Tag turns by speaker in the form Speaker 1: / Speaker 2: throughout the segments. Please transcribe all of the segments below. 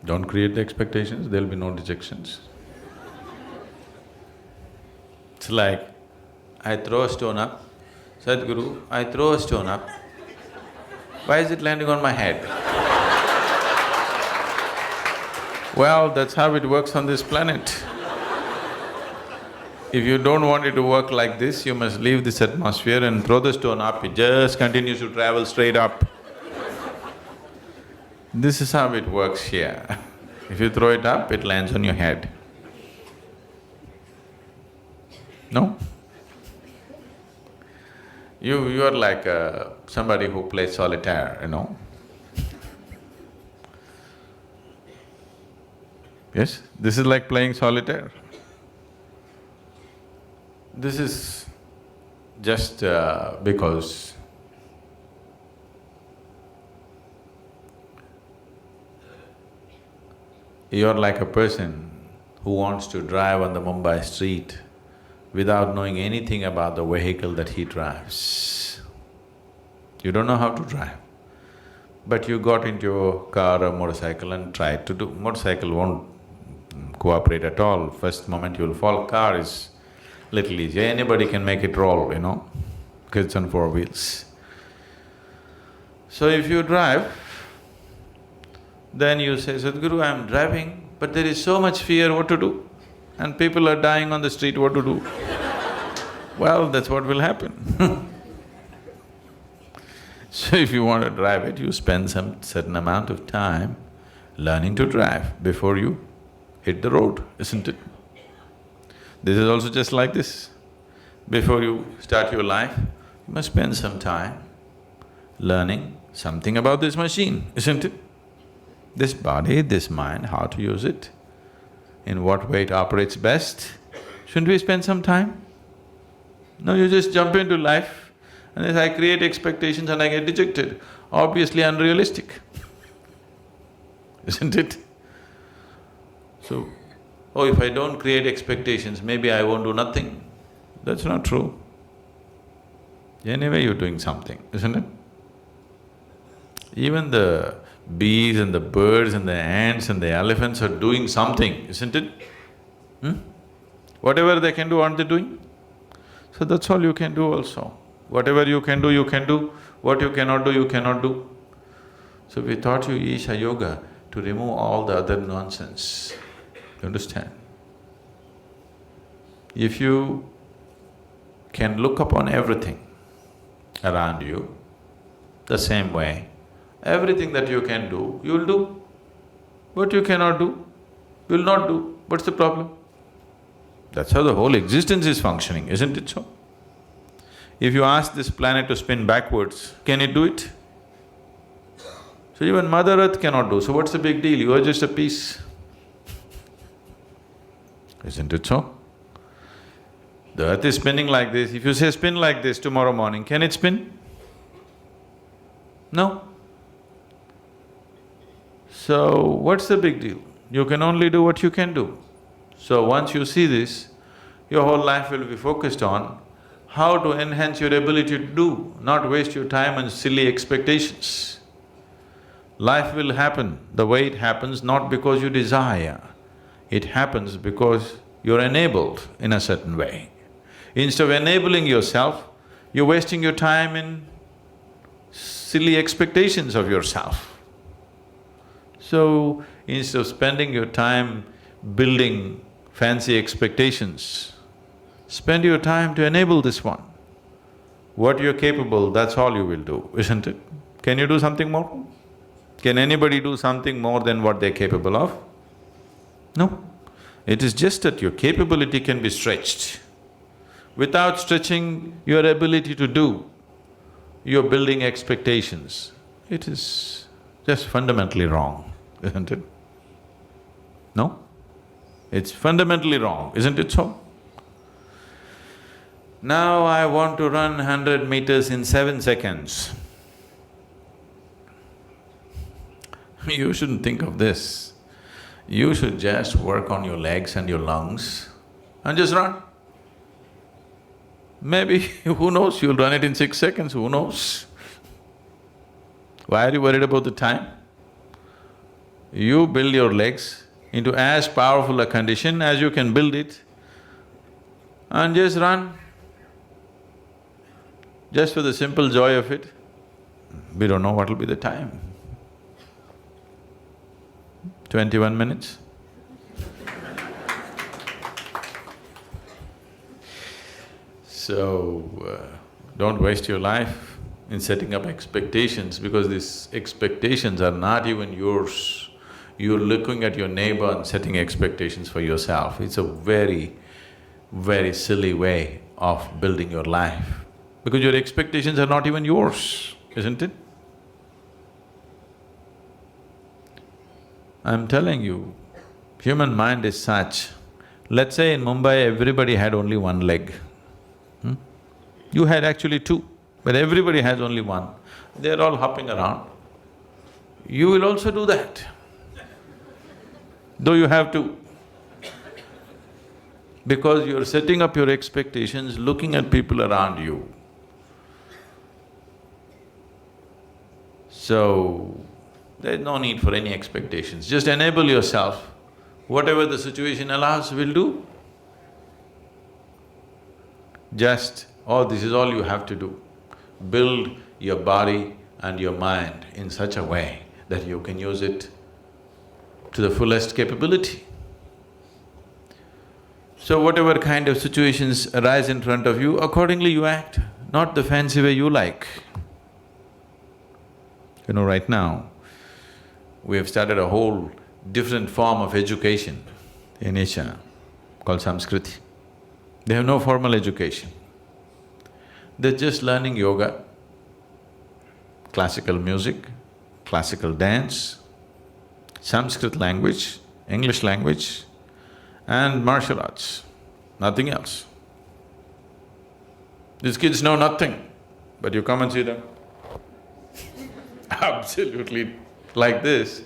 Speaker 1: Don't create the expectations, there'll be no dejections. It's like, I throw a stone up, Sadhguru, I throw a stone up, why is it landing on my head? Well, that's how it works on this planet. If you don't want it to work like this, you must leave this atmosphere and throw the stone up, it just continues to travel straight up. This is how it works here. If you throw it up, it lands on your head. No? You are like somebody who plays solitaire, you know. Yes, this is like playing solitaire. This is just because you're like a person who wants to drive on the Mumbai street without knowing anything about the vehicle that he drives. You don't know how to drive, but you got into a car or motorcycle and tried to do… Motorcycle won't cooperate at all, first moment you'll fall. Car is little easy, anybody can make it roll, you know, because it's on four wheels. So if you drive, then you say, Sadhguru, I'm driving, but there is so much fear, what to do? And people are dying on the street, what to do? Well, that's what will happen. So if you want to drive it, you spend some certain amount of time learning to drive before you hit the road, isn't it? This is also just like this. Before you start your life, you must spend some time learning something about this machine, isn't it? This body, this mind, how to use it, in what way it operates best. Shouldn't we spend some time? No, you just jump into life and as I create expectations and I get dejected. Obviously unrealistic, isn't it? So, oh, if I don't create expectations, maybe I won't do nothing. That's not true. Anyway, you're doing something, isn't it? Even the bees and the birds and the ants and the elephants are doing something, isn't it? Whatever they can do, aren't they doing? So that's all you can do also. Whatever you can do, you can do. What you cannot do, you cannot do. So we taught you Isha Yoga to remove all the other nonsense. You understand? If you can look upon everything around you the same way, everything that you can do, you'll do. What you cannot do, you'll not do. What's the problem? That's how the whole existence is functioning, isn't it so? If you ask this planet to spin backwards, can it do it? So even Mother Earth cannot do, so what's the big deal? You are just a piece. Isn't it so? The earth is spinning like this, if you say spin like this tomorrow morning, can it spin? No. So, what's the big deal? You can only do what you can do. So once you see this, your whole life will be focused on how to enhance your ability to do, not waste your time on silly expectations. Life will happen the way it happens, not because you desire. It happens because you're enabled in a certain way. Instead of enabling yourself, you're wasting your time in silly expectations of yourself. So, instead of spending your time building fancy expectations, spend your time to enable this one. What you're capable, that's all you will do, isn't it? Can you do something more? Can anybody do something more than what they're capable of? No. It is just that your capability can be stretched. Without stretching your ability to do, you're building expectations. It is just fundamentally wrong, isn't it? No? It's fundamentally wrong, isn't it so? Now I want to run 100 meters in 7 seconds. You shouldn't think of this. You should just work on your legs and your lungs and just run. Maybe, who knows, you'll run it in 6 seconds, who knows? Why are you worried about the time? You build your legs into as powerful a condition as you can build it and just run. Just for the simple joy of it. We don't know what will be the time. 21 minutes. So, don't waste your life in setting up expectations, because these expectations are not even yours. You're looking at your neighbor and setting expectations for yourself. It's a very, very silly way of building your life, because your expectations are not even yours, isn't it? I'm telling you, human mind is such. Let's say in Mumbai everybody had only one leg. You had actually two, but everybody has only one. They're all hopping around. You will also do that, though you have two. Because you're setting up your expectations, looking at people around you. So, there's no need for any expectations. Just enable yourself. Whatever the situation allows, we'll do. This is all you have to do. Build your body and your mind in such a way that you can use it to the fullest capability. So whatever kind of situations arise in front of you, accordingly you act, not the fancy way you like. You know, right now, we have started a whole different form of education in Asia called Samskriti. They have no formal education. They're just learning yoga, classical music, classical dance, Sanskrit language, English language, and martial arts, nothing else. These kids know nothing, but you come and see them absolutely like this,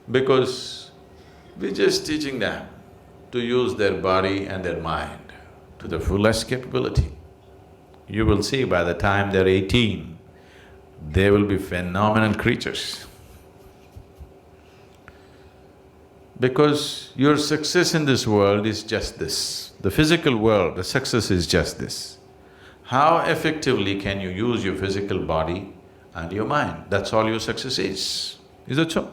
Speaker 1: because we're just teaching them to use their body and their mind to the fullest capability. You will see by the time they're 18, they will be phenomenal creatures. Because your success in this world is just this. The physical world, the success is just this. How effectively can you use your physical body and your mind? That's all your success is. Is that so?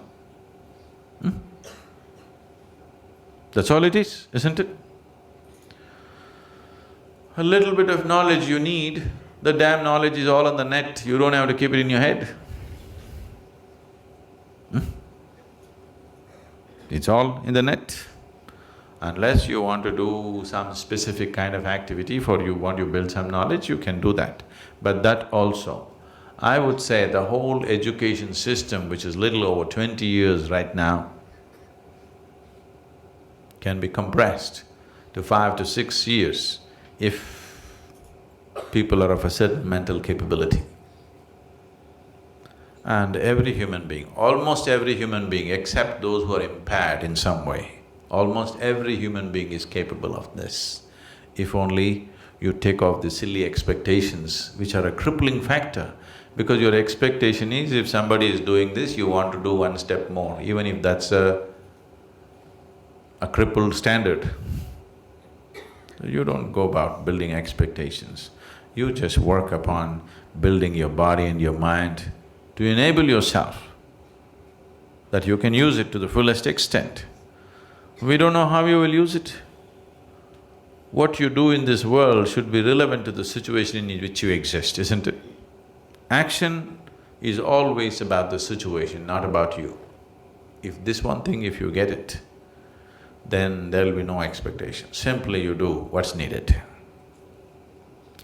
Speaker 1: That's all it is, isn't it? A little bit of knowledge you need, the damn knowledge is all on the net, you don't have to keep it in your head. It's all in the net. Unless you want to do some specific kind of activity want to build some knowledge, you can do that. But that also, I would say the whole education system, which is little over 20 years right now, can be compressed to 5 to 6 years if people are of a certain mental capability. And every human being, almost every human being except those who are impaired in some way, almost every human being is capable of this. If only you take off the silly expectations which are a crippling factor, because your expectation is if somebody is doing this, you want to do one step more, even if that's a crippled standard. You don't go about building expectations. You just work upon building your body and your mind to enable yourself that you can use it to the fullest extent. We don't know how you will use it. What you do in this world should be relevant to the situation in which you exist, isn't it? Action is always about the situation, not about you. If this one thing, if you get it, then there'll be no expectation. Simply you do what's needed.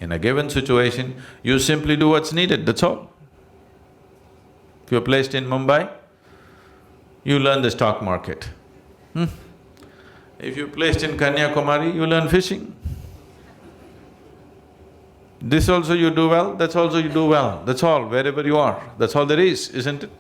Speaker 1: In a given situation, you simply do what's needed, that's all. If you're placed in Mumbai, you learn the stock market. If you're placed in Kanyakumari, you learn fishing. This also you do well, that's also you do well, that's all, wherever you are, that's all there is, isn't it?